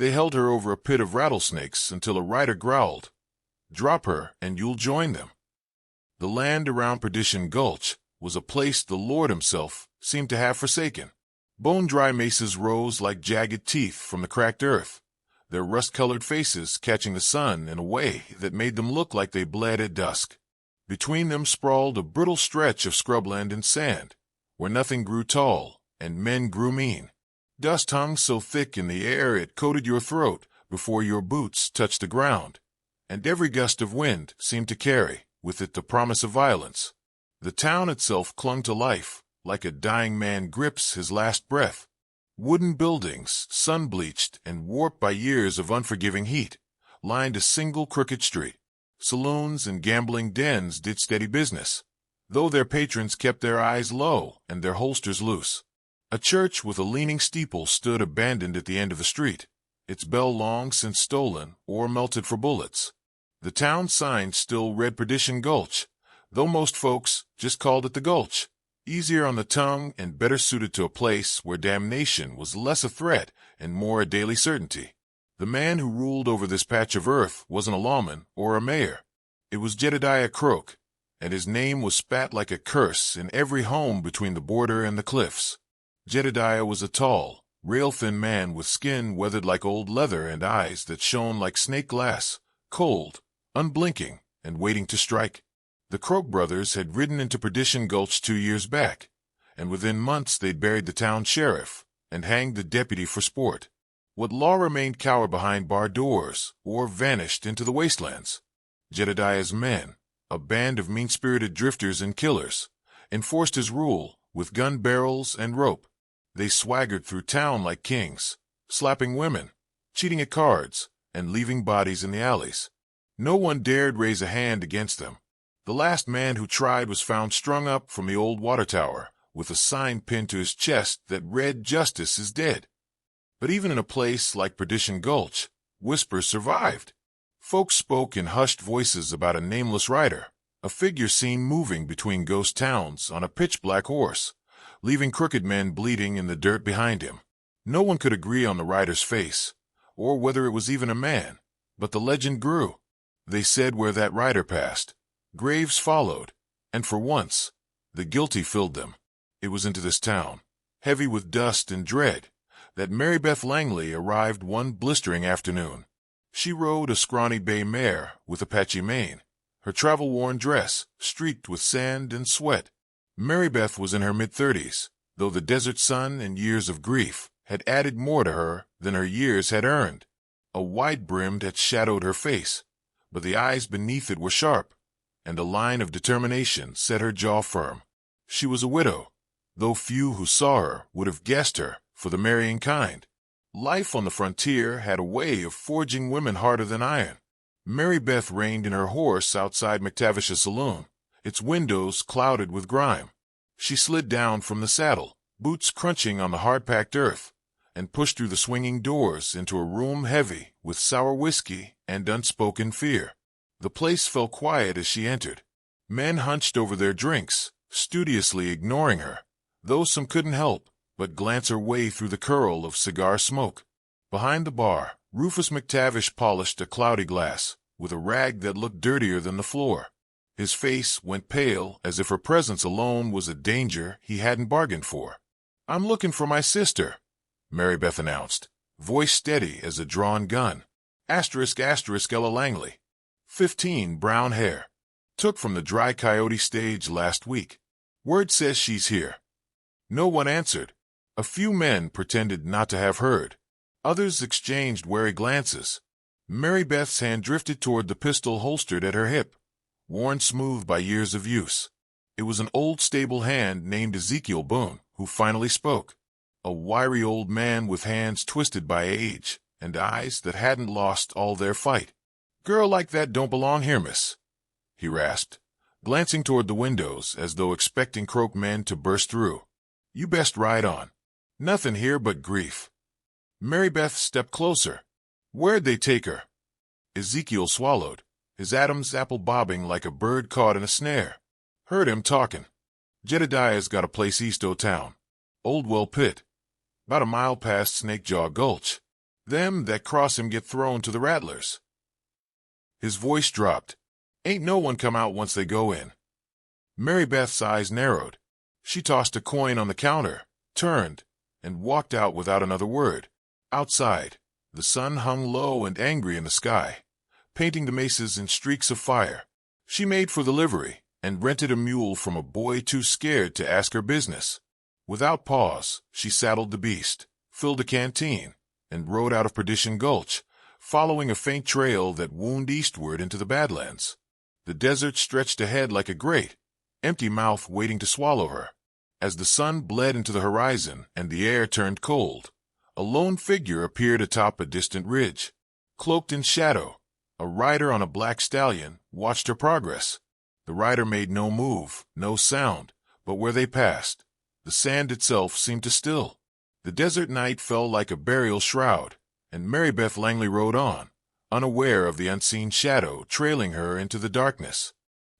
They held her over a pit of rattlesnakes until a rider growled, "Drop her, and you'll join them." The land around Perdition Gulch was a place the Lord himself seemed to have forsaken. Bone-dry mesas rose like jagged teeth from the cracked earth, their rust-colored faces catching the sun in a way that made them look like they bled at dusk. Between them sprawled a brittle stretch of scrubland and sand, where nothing grew tall and men grew mean. Dust hung so thick in the air it coated your throat before your boots touched the ground, and every gust of wind seemed to carry with it the promise of violence. The town itself clung to life, like a dying man grips his last breath. Wooden buildings, sun-bleached and warped by years of unforgiving heat, lined a single crooked street. Saloons and gambling dens did steady business, though their patrons kept their eyes low and their holsters loose. A church with a leaning steeple stood abandoned at the end of the street, its bell long since stolen or melted for bullets. The town sign still read Perdition Gulch, though most folks just called it the Gulch, easier on the tongue and better suited to a place where damnation was less a threat and more a daily certainty. The man who ruled over this patch of earth wasn't a lawman or a mayor. It was Jedediah Croak, and his name was spat like a curse in every home between the border and the cliffs. Jedediah was a tall, rail-thin man with skin weathered like old leather and eyes that shone like snake glass, cold, unblinking, and waiting to strike. The Croak brothers had ridden into Perdition Gulch 2 years back, and within months they'd buried the town sheriff and hanged the deputy for sport. What law remained cowered behind barred doors or vanished into the wastelands? Jedediah's men, a band of mean-spirited drifters and killers, enforced his rule with gun barrels and rope. They swaggered through town like kings, slapping women, cheating at cards, and leaving bodies in the alleys. No one dared raise a hand against them. The last man who tried was found strung up from the old water tower, with a sign pinned to his chest that read, "Justice is dead." But even in a place like Perdition Gulch, whispers survived. Folks spoke in hushed voices about a nameless rider, a figure seen moving between ghost towns on a pitch-black horse, leaving crooked men bleeding in the dirt behind him. No one could agree on the rider's face, or whether it was even a man, but the legend grew. They said where that rider passed, graves followed, and for once, the guilty filled them. It was into this town, heavy with dust and dread, that Mary Beth Langley arrived one blistering afternoon. She rode a scrawny bay mare with a patchy mane, her travel-worn dress streaked with sand and sweat. Mary Beth was in her mid-30s, though the desert sun and years of grief had added more to her than her years had earned. A wide brim had shadowed her face, but the eyes beneath it were sharp, and a line of determination set her jaw firm. She was a widow, though few who saw her would have guessed her for the marrying kind. Life on the frontier had a way of forging women harder than iron. Mary Beth reined in her horse outside McTavish's saloon, its windows clouded with grime. She slid down from the saddle, boots crunching on the hard-packed earth, and pushed through the swinging doors into a room heavy with sour whiskey and unspoken fear. The place fell quiet as she entered. Men hunched over their drinks, studiously ignoring her, though some couldn't help but glance her way through the curl of cigar smoke. Behind the bar, Rufus McTavish polished a cloudy glass with a rag that looked dirtier than the floor. His face went pale as if her presence alone was a danger he hadn't bargained for. "I'm looking for my sister," Mary Beth announced, voice steady as a drawn gun. *** Ella Langley. 15, brown hair. Took from the Dry Coyote stage last week. Word says she's here." No one answered. A few men pretended not to have heard. Others exchanged wary glances. Mary Beth's hand drifted toward the pistol holstered at her hip, worn smooth by years of use. It was an old stable hand named Ezekiel Boone who finally spoke. A wiry old man with hands twisted by age and eyes that hadn't lost all their fight. "Girl like that don't belong here, miss," he rasped, glancing toward the windows as though expecting Croak men to burst through. "You best ride on. Nothing here but grief." Mary Beth stepped closer. Where'd they take her? Ezekiel swallowed, his Adam's apple bobbing like a bird caught in a snare. "Heard him talking. Jedediah's got a place east o' town. Oldwell Pit. About a mile past Snakejaw Gulch. Them that cross him get thrown to the rattlers." His voice dropped. "Ain't no one come out once they go in." Mary Beth's eyes narrowed. She tossed a coin on the counter, turned, and walked out without another word. Outside, the sun hung low and angry in the sky, painting the mesas in streaks of fire. She made for the livery and rented a mule from a boy too scared to ask her business. Without pause, she saddled the beast, filled a canteen, and rode out of Perdition Gulch, following a faint trail that wound eastward into the Badlands. The desert stretched ahead like a great, empty mouth waiting to swallow her. As the sun bled into the horizon and the air turned cold, a lone figure appeared atop a distant ridge. Cloaked in shadow, a rider on a black stallion watched her progress. The rider made no move, no sound, but where they passed, the sand itself seemed to still. The desert night fell like a burial shroud, and Mary Beth Langley rode on, unaware of the unseen shadow trailing her into the darkness.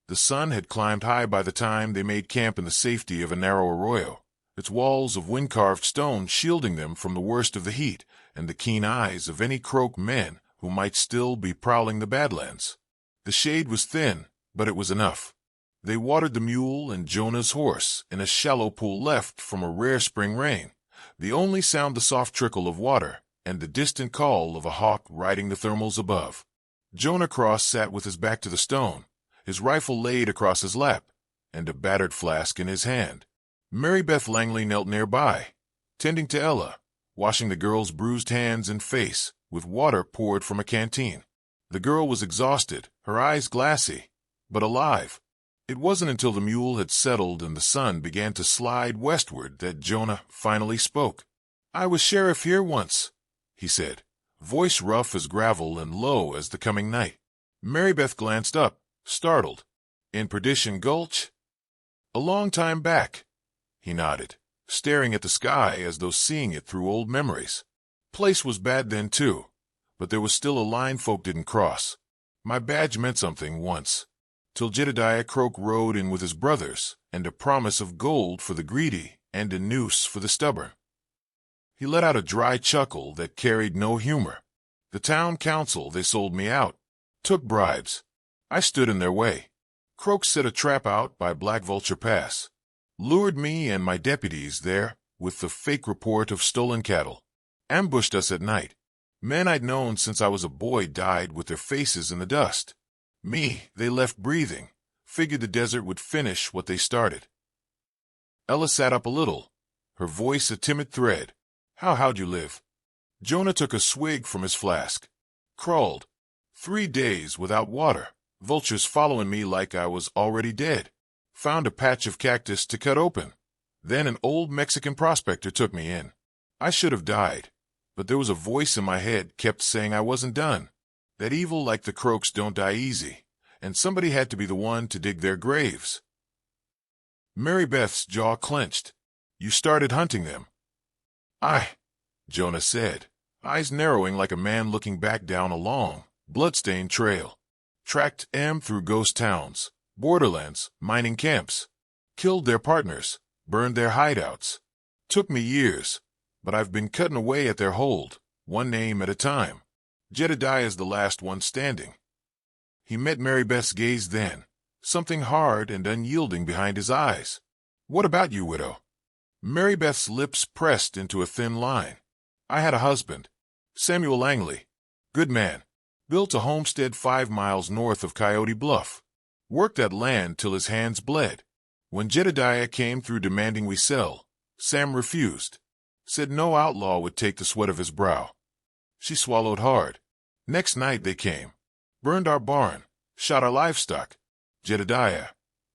The sun had climbed high by the time they made camp in the safety of a narrow arroyo, its walls of wind-carved stone shielding them from the worst of the heat and the keen eyes of any Croak men who might still be prowling the Badlands. The shade was thin, but it was enough. They watered the mule and Jonah's horse in a shallow pool left from a rare spring rain, the only sound the soft trickle of water and the distant call of a hawk riding the thermals above. Jonah Cross sat with his back to the stone, his rifle laid across his lap, and a battered flask in his hand. Mary Beth Langley knelt nearby, tending to Ella, washing the girl's bruised hands and face with water poured from a canteen. The girl was exhausted, her eyes glassy, but alive. It wasn't until the mule had settled and the sun began to slide westward that Jonah finally spoke. "I was sheriff here once," he said, voice rough as gravel and low as the coming night. Mary Beth glanced up, startled. "In Perdition Gulch?" "A long time back," he nodded, staring at the sky as though seeing it through old memories. "Place was bad then, too, but there was still a line folk didn't cross. My badge meant something once, till Jedediah Croak rode in with his brothers, and a promise of gold for the greedy and a noose for the stubborn." He let out a dry chuckle that carried no humor. "The town council, they sold me out, took bribes. I stood in their way. Croak set a trap out by Black Vulture Pass, lured me and my deputies there with the fake report of stolen cattle, ambushed us at night. Men I'd known since I was a boy died with their faces in the dust. Me, they left breathing, figured the desert would finish what they started." Ella sat up a little, her voice a timid thread. How'd you live?" Jonah took a swig from his flask. "Crawled. 3 days without water, vultures following me like I was already dead. Found a patch of cactus to cut open. Then an old Mexican prospector took me in. I should have died, but there was a voice in my head kept saying I wasn't done, that evil like the Croaks don't die easy, and somebody had to be the one to dig their graves." Mary Beth's jaw clenched. "You started hunting them?" "Aye," Jonah said, eyes narrowing like a man looking back down a long, blood-stained trail. "Tracked them through ghost towns, borderlands, mining camps. Killed their partners, burned their hideouts. Took me years, but I've been cutting away at their hold, one name at a time. Jedediah's the last one standing." He met Mary Beth's gaze then, something hard and unyielding behind his eyes. "What about you, widow?" Mary Beth's lips pressed into a thin line. "I had a husband, Samuel Langley. Good man. Built a homestead 5 miles north of Coyote Bluff. Worked that land till his hands bled. When Jedediah came through demanding we sell, Sam refused. Said no outlaw would take the sweat of his brow." She swallowed hard. "Next night they came. Burned our barn. Shot our livestock. Jedediah,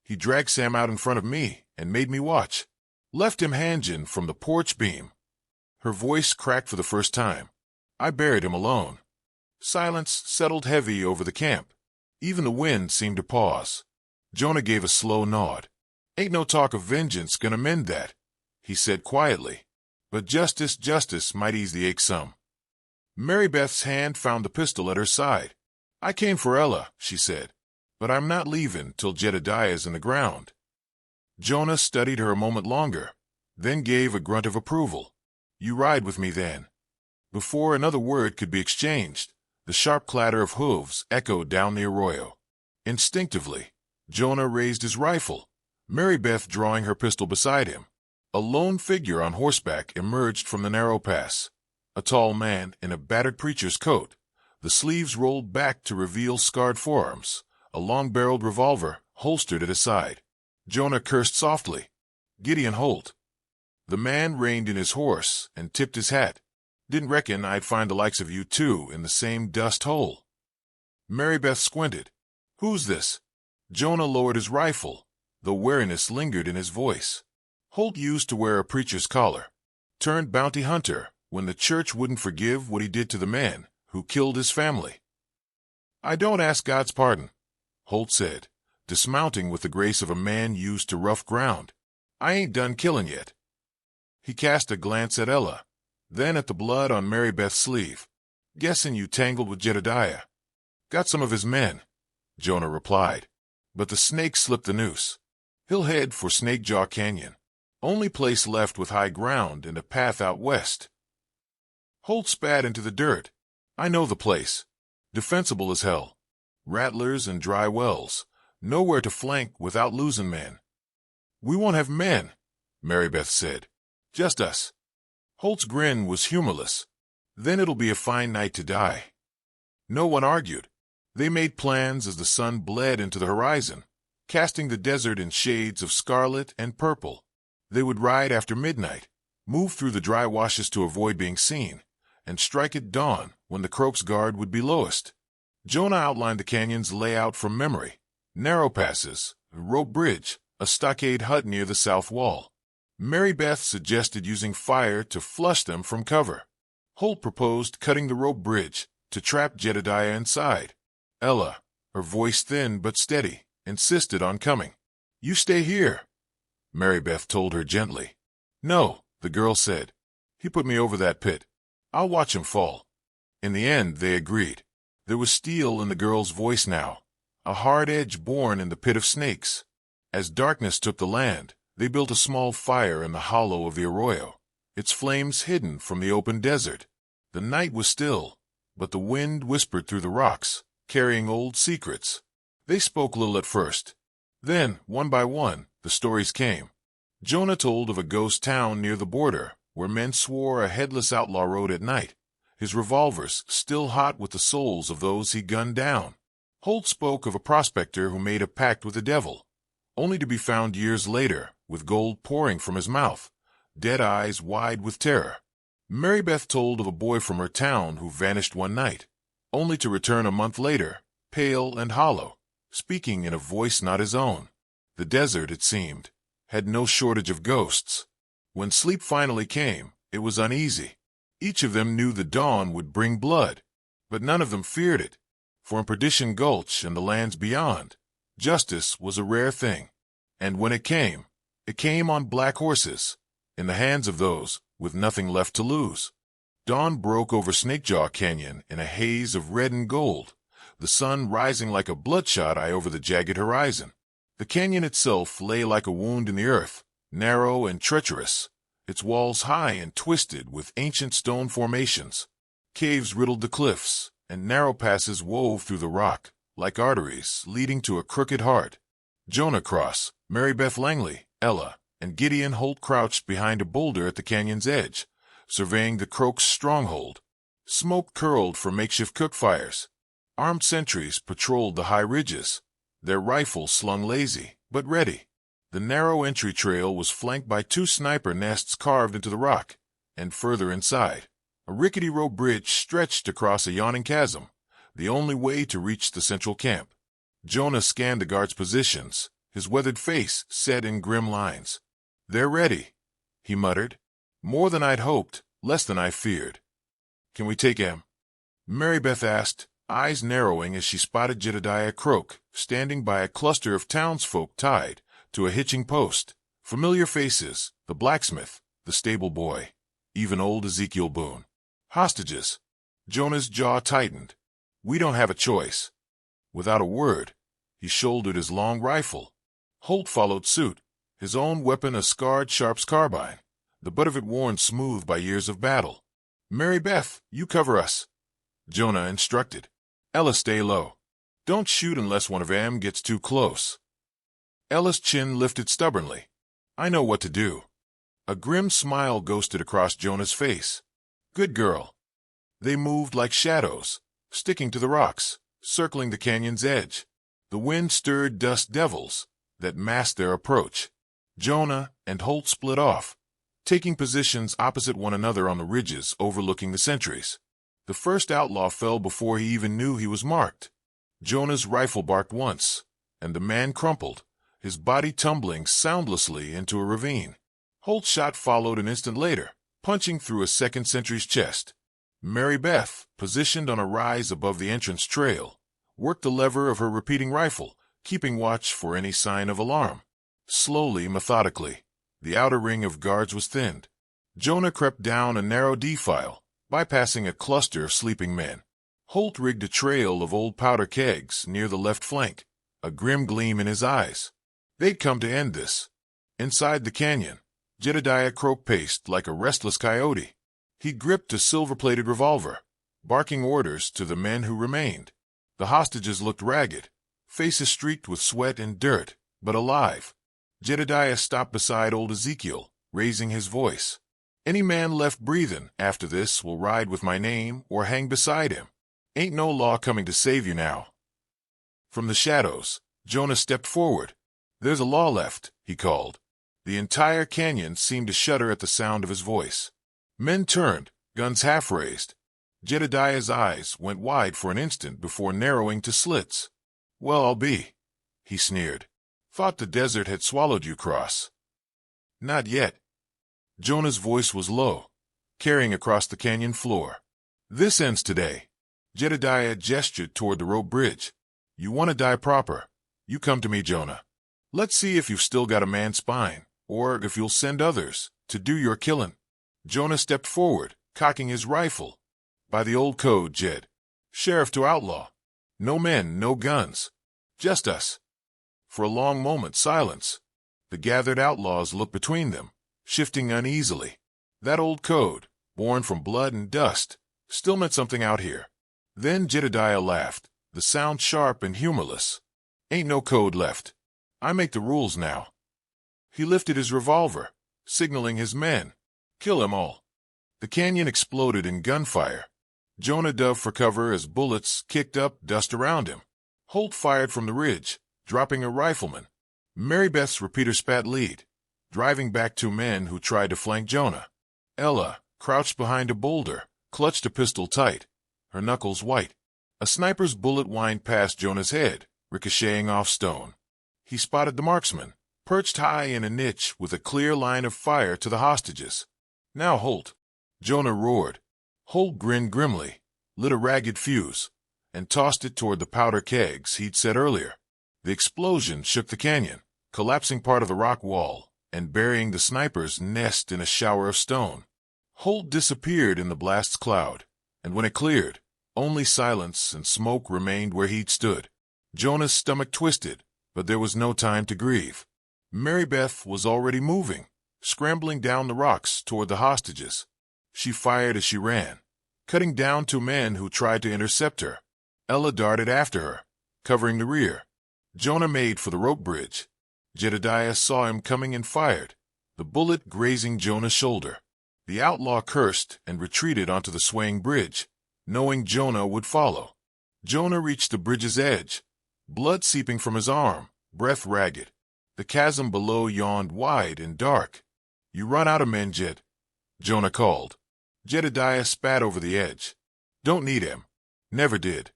he dragged Sam out in front of me and made me watch. Left him hanging from the porch beam." Her voice cracked for the first time. "I buried him alone." Silence settled heavy over the camp. Even the wind seemed to pause. Jonah gave a slow nod. "Ain't no talk of vengeance gonna mend that," he said quietly. "But justice might ease the ache some." Mary Beth's hand found the pistol at her side. "I came for Ella," she said, "but I'm not leaving till Jedediah's in the ground." Jonah studied her a moment longer, then gave a grunt of approval. "You ride with me then." Before another word could be exchanged, the sharp clatter of hooves echoed down the arroyo. Instinctively, Jonah raised his rifle, Mary Beth drawing her pistol beside him. A lone figure on horseback emerged from the narrow pass. A tall man in a battered preacher's coat, the sleeves rolled back to reveal scarred forearms, a long-barreled revolver holstered at his side. Jonah cursed softly. "Gideon Holt." The man reined in his horse and tipped his hat. "Didn't reckon I'd find the likes of you two in the same dust hole." Mary Beth squinted. "Who's this?" Jonah lowered his rifle, though wariness lingered in his voice. Holt used to wear a preacher's collar. Turned bounty hunter when the church wouldn't forgive what he did to the man who killed his family. "I don't ask God's pardon," Holt said, dismounting with the grace of a man used to rough ground. "I ain't done killing yet." He cast a glance at Ella, then at the blood on Mary Beth's sleeve. "Guessing you tangled with Jedediah." "Got some of his men," Jonah replied, "but the snake slipped the noose. He'll head for Snake Jaw Canyon, only place left with high ground and a path out west." Holt spat into the dirt. "I know the place. Defensible as hell. Rattlers and dry wells. Nowhere to flank without losing men." "We won't have men," Mary Beth said. "Just us." Holt's grin was humorless. "Then it'll be a fine night to die." No one argued. They made plans as the sun bled into the horizon, casting the desert in shades of scarlet and purple. They would ride after midnight, move through the dry washes to avoid being seen, and strike at dawn when the Croak's guard would be lowest. Jonah outlined the canyon's layout from memory. Narrow passes, a rope bridge, a stockade hut near the south wall. Mary Beth suggested using fire to flush them from cover. Holt proposed cutting the rope bridge to trap Jedediah inside. Ella, her voice thin but steady, insisted on coming. "You stay here," Mary Beth told her gently. "No," the girl said. "He put me over that pit. I'll watch him fall." In the end, they agreed. There was steel in the girl's voice now, a hard edge born in the pit of snakes. As darkness took the land, they built a small fire in the hollow of the arroyo, its flames hidden from the open desert. The night was still, but the wind whispered through the rocks, carrying old secrets. They spoke little at first. Then, one by one, the stories came. Jonah told of a ghost town near the border, where men swore a headless outlaw rode at night, his revolvers still hot with the souls of those he gunned down. Holt spoke of a prospector who made a pact with the devil, only to be found years later with gold pouring from his mouth, dead eyes wide with terror. Mary Beth told of a boy from her town who vanished one night, only to return a month later, pale and hollow, speaking in a voice not his own. The desert, it seemed, had no shortage of ghosts. When sleep finally came, it was uneasy. Each of them knew the dawn would bring blood, but none of them feared it, for in Perdition Gulch and the lands beyond, justice was a rare thing. And when it came on black horses, in the hands of those with nothing left to lose. Dawn broke over Snakejaw Canyon in a haze of red and gold, the sun rising like a bloodshot eye over the jagged horizon. The canyon itself lay like a wound in the earth, narrow and treacherous, its walls high and twisted with ancient stone formations. Caves riddled the cliffs, and narrow passes wove through the rock, like arteries leading to a crooked heart. Jonah Cross, Mary Beth Langley, Ella, and Gideon Holt crouched behind a boulder at the canyon's edge, surveying the Croak's stronghold. Smoke curled from makeshift cook fires. Armed sentries patrolled the high ridges, their rifles slung lazy, but ready. The narrow entry trail was flanked by 2 sniper nests carved into the rock, and further inside, a rickety rope bridge stretched across a yawning chasm, the only way to reach the central camp. Jonah scanned the guards' positions, his weathered face set in grim lines. "They're ready," he muttered. "More than I'd hoped, less than I feared." "Can we take him?" Mary Beth asked, eyes narrowing as she spotted Jedediah Croak standing by a cluster of townsfolk tied to a hitching post. Familiar faces, the blacksmith, the stable boy, even old Ezekiel Boone. Hostages. Jonah's jaw tightened. "We don't have a choice." Without a word, he shouldered his long rifle. Holt followed suit, his own weapon a scarred Sharp's carbine, the butt of it worn smooth by years of battle. Mary Beth, you cover us, Jonah instructed. Ella, stay low. Don't shoot unless one of them gets too close. Ella's chin lifted stubbornly. I know what to do. A grim smile ghosted across Jonah's face. Good girl. They moved like shadows, sticking to the rocks, circling the canyon's edge. The wind stirred dust devils that masked their approach. Jonah and Holt split off, taking positions opposite one another on the ridges overlooking the sentries. The first outlaw fell before he even knew he was marked. Jonah's rifle barked once, and the man crumpled, his body tumbling soundlessly into a ravine. Holt's shot followed an instant later, punching through a second sentry's chest. Mary Beth, positioned on a rise above the entrance trail, worked the lever of her repeating rifle, keeping watch for any sign of alarm. Slowly, methodically, the outer ring of guards was thinned. Jonah crept down a narrow defile, bypassing a cluster of sleeping men. Holt rigged a trail of old powder kegs near the left flank, a grim gleam in his eyes. They'd come to end this. Inside the canyon, Jedediah croak-paced like a restless coyote. He gripped a silver-plated revolver, barking orders to the men who remained. The hostages looked ragged, faces streaked with sweat and dirt, but alive. Jedediah stopped beside old Ezekiel, raising his voice. Any man left breathing after this will ride with my name or hang beside him. Ain't no law coming to save you now. From the shadows, Jonah stepped forward. There's a law left, he called. The entire canyon seemed to shudder at the sound of his voice. Men turned, guns half raised. Jedediah's eyes went wide for an instant before narrowing to slits. Well, I'll be, he sneered. Thought the desert had swallowed you, Cross. Not yet. Jonah's voice was low, carrying across the canyon floor. This ends today. Jedediah gestured toward the rope bridge. You want to die proper. You come to me, Jonah. Let's see if you've still got a man's spine, or if you'll send others to do your killing. Jonah stepped forward, cocking his rifle. By the old code, Jed. Sheriff to outlaw. No men, no guns. Just us. For a long moment, silence. The gathered outlaws looked between them, shifting uneasily. That old code, born from blood and dust, still meant something out here. Then Jedediah laughed, the sound sharp and humorless. Ain't no code left. I make the rules now. He lifted his revolver, signaling his men. Kill 'em all. The canyon exploded in gunfire. Jonah dove for cover as bullets kicked up dust around him. Holt fired from the ridge, dropping a rifleman. Mary Beth's repeater spat lead, driving back two men who tried to flank Jonah. Ella, crouched behind a boulder, clutched a pistol tight, her knuckles white. A sniper's bullet whined past Jonah's head, ricocheting off stone. He spotted the marksman, perched high in a niche with a clear line of fire to the hostages. Now, Holt. Jonah roared. Holt grinned grimly, lit a ragged fuse, and tossed it toward the powder kegs he'd set earlier. The explosion shook the canyon, collapsing part of the rock wall and burying the sniper's nest in a shower of stone. Holt disappeared in the blast's cloud, and when it cleared, only silence and smoke remained where he'd stood. Jonah's stomach twisted, but there was no time to grieve. Mary Beth was already moving, scrambling down the rocks toward the hostages. She fired as she ran, cutting down two men who tried to intercept her. Ella darted after her, covering the rear. Jonah made for the rope bridge. Jedediah saw him coming and fired, the bullet grazing Jonah's shoulder. The outlaw cursed and retreated onto the swaying bridge, knowing Jonah would follow. Jonah reached the bridge's edge, blood seeping from his arm, breath ragged. The chasm below yawned wide and dark. You run out of men, Jed, Jonah called. Jedediah spat over the edge. Don't need him. Never did.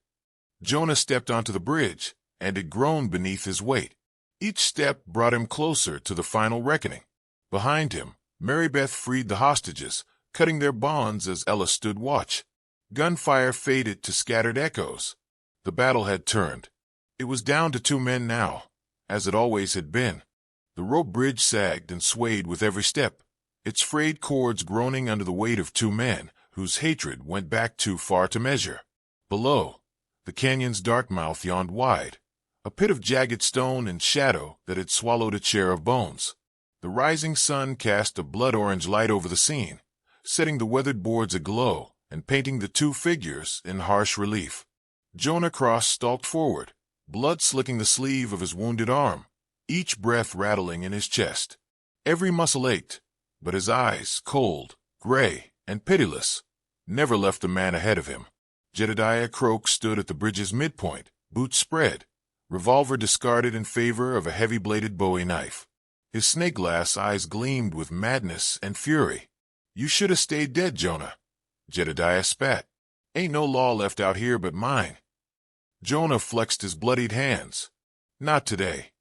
Jonah stepped onto the bridge, and it groaned beneath his weight. Each step brought him closer to the final reckoning. Behind him, Mary Beth freed the hostages, cutting their bonds as Ella stood watch. Gunfire faded to scattered echoes. The battle had turned. It was down to two men now, as it always had been. The rope bridge sagged and swayed with every step, its frayed cords groaning under the weight of two men whose hatred went back too far to measure. Below, the canyon's dark mouth yawned wide, a pit of jagged stone and shadow that had swallowed a chair of bones. The rising sun cast a blood-orange light over the scene, setting the weathered boards aglow and painting the two figures in harsh relief. Jonah Cross stalked forward, blood slicking the sleeve of his wounded arm, each breath rattling in his chest. Every muscle ached, but his eyes, cold, gray, and pitiless, never left the man ahead of him. Jedediah Croak stood at the bridge's midpoint, boots spread, revolver discarded in favor of a heavy-bladed Bowie knife. His snake-glass eyes gleamed with madness and fury. "You should have stayed dead, Jonah," Jedediah spat. "Ain't no law left out here but mine." Jonah flexed his bloodied hands. "Not today."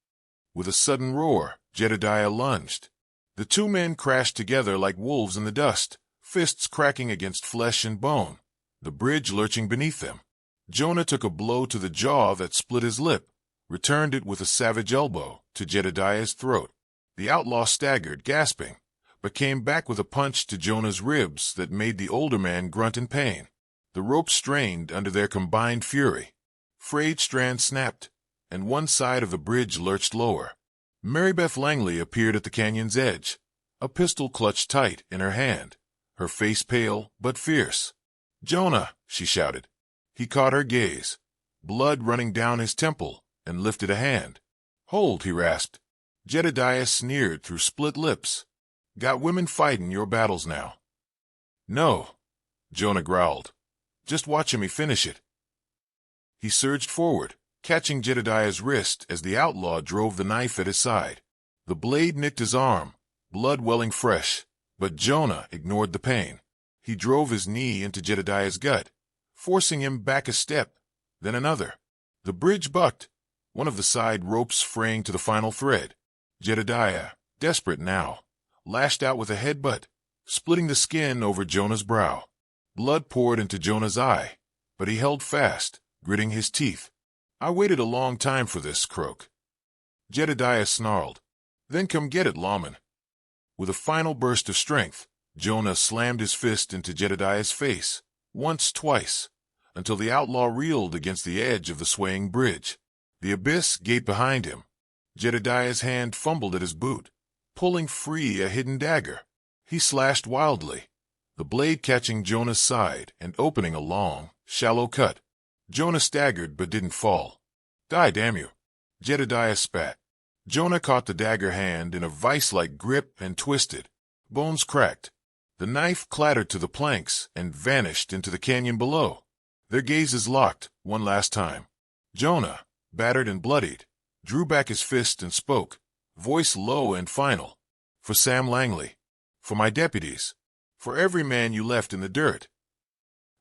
With a sudden roar, Jedediah lunged. The two men crashed together like wolves in the dust, fists cracking against flesh and bone, the bridge lurching beneath them. Jonah took a blow to the jaw that split his lip, returned it with a savage elbow to Jedediah's throat. The outlaw staggered, gasping, but came back with a punch to Jonah's ribs that made the older man grunt in pain. The rope strained under their combined fury. Frayed strands snapped, and one side of the bridge lurched lower. Mary Beth Langley appeared at the canyon's edge, a pistol clutched tight in her hand, her face pale but fierce. "Jonah!" she shouted. He caught her gaze, blood running down his temple, and lifted a hand. "Hold," he rasped. Jedediah sneered through split lips. "Got women fighting your battles now." "No," Jonah growled. "Just watching me finish it." He surged forward, catching Jedediah's wrist as the outlaw drove the knife at his side. The blade nicked his arm, blood welling fresh, but Jonah ignored the pain. He drove his knee into Jedediah's gut, forcing him back a step, then another. The bridge bucked, one of the side ropes fraying to the final thread. Jedediah, desperate now, lashed out with a headbutt, splitting the skin over Jonah's brow. Blood poured into Jonah's eye, but he held fast, gritting his teeth. "I waited a long time for this, Croak." Jedediah snarled. "Then come get it, lawman." With a final burst of strength, Jonah slammed his fist into Jedediah's face, once, twice, until the outlaw reeled against the edge of the swaying bridge. The abyss gaped behind him. Jedediah's hand fumbled at his boot, pulling free a hidden dagger. He slashed wildly, the blade catching Jonah's side and opening a long, shallow cut. Jonah staggered but didn't fall. "Die, damn you!" Jedediah spat. Jonah caught the dagger hand in a vice-like grip and twisted. Bones cracked. The knife clattered to the planks and vanished into the canyon below. Their gazes locked one last time. Jonah, battered and bloodied, drew back his fist and spoke, voice low and final. "For Sam Langley. For my deputies. For every man you left in the dirt."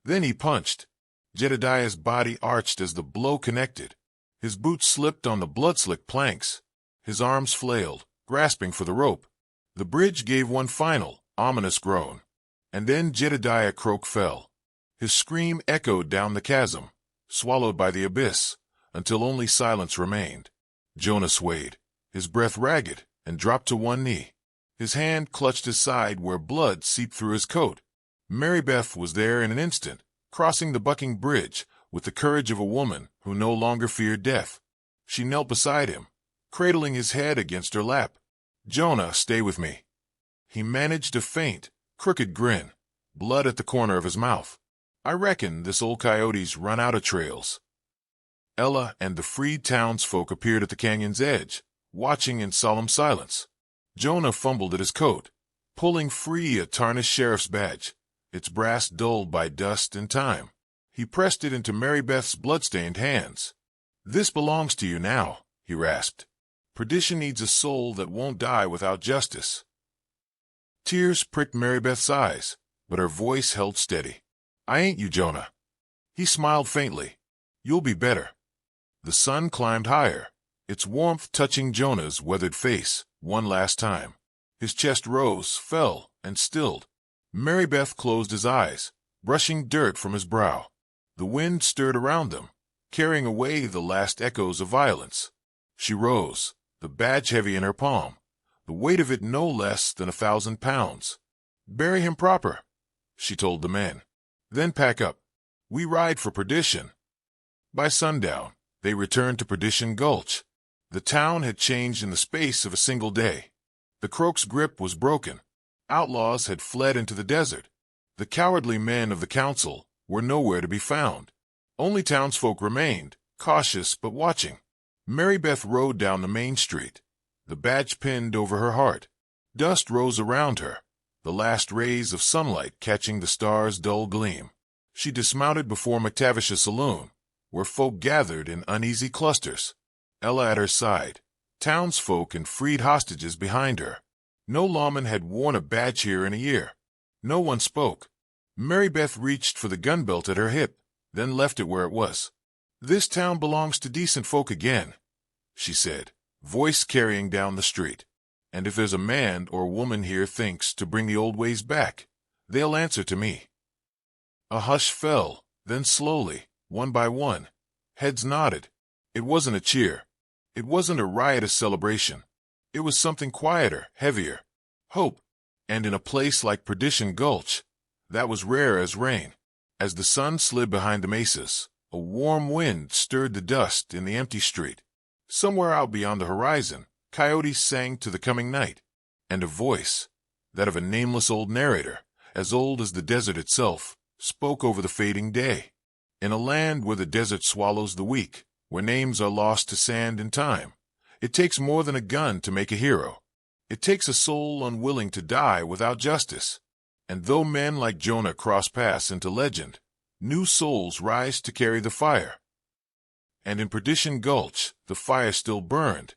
Then he punched. Jedediah's body arched as the blow connected. His boots slipped on the blood-slicked planks. His arms flailed, grasping for the rope. The bridge gave one final, ominous groan. And then Jedediah Croak fell. His scream echoed down the chasm, swallowed by the abyss, until only silence remained. Jonah swayed, his breath ragged, and dropped to one knee. His hand clutched his side where blood seeped through his coat. Mary Beth was there in an instant, crossing the bucking bridge with the courage of a woman who no longer feared death. She knelt beside him, cradling his head against her lap. "Jonah, stay with me." He managed a faint, crooked grin, blood at the corner of his mouth. "I reckon this old coyote's run out of trails." Ella and the freed townsfolk appeared at the canyon's edge, watching in solemn silence. Jonah fumbled at his coat, pulling free a tarnished sheriff's badge, its brass dulled by dust and time. He pressed it into Mary Beth's blood-stained hands. "This belongs to you now," he rasped. "Perdition needs a soul that won't die without justice." Tears pricked Mary Beth's eyes, but her voice held steady. "I ain't you, Jonah." He smiled faintly. "You'll be better." The sun climbed higher, its warmth touching Jonah's weathered face one last time. His chest rose, fell, and stilled. Mary Beth closed his eyes, brushing dirt from his brow. The wind stirred around them, carrying away the last echoes of violence. She rose, the badge heavy in her palm, the weight of it no less than 1,000 pounds. "Bury him proper," she told the men. "Then pack up. We ride for Perdition." By sundown, they returned to Perdition Gulch. The town had changed in the space of a single day. The Croak's grip was broken. Outlaws had fled into the desert. The cowardly men of the council were nowhere to be found. Only townsfolk remained, cautious but watching. Mary Beth rode down the main street, the badge pinned over her heart. Dust rose around her, the last rays of sunlight catching the stars' dull gleam. She dismounted before McTavish's saloon, where folk gathered in uneasy clusters. Ella at her side, townsfolk and freed hostages behind her. No lawman had worn a badge here in a year. No one spoke. Mary Beth reached for the gun belt at her hip, then left it where it was. "This town belongs to decent folk again," she said, voice carrying down the street. "And if there's a man or woman here thinks to bring the old ways back, they'll answer to me." A hush fell, then slowly, one by one, heads nodded. It wasn't a cheer. It wasn't a riotous celebration. It was something quieter, heavier. Hope. And in a place like Perdition Gulch, that was rare as rain. As the sun slid behind the mesas, a warm wind stirred the dust in the empty street. Somewhere out beyond the horizon, coyotes sang to the coming night. And a voice, that of a nameless old narrator, as old as the desert itself, spoke over the fading day. In a land where the desert swallows the weak, where names are lost to sand and time, it takes more than a gun to make a hero. It takes a soul unwilling to die without justice. And though men like Jonah cross paths into legend, new souls rise to carry the fire. And in Perdition Gulch, the fire still burned,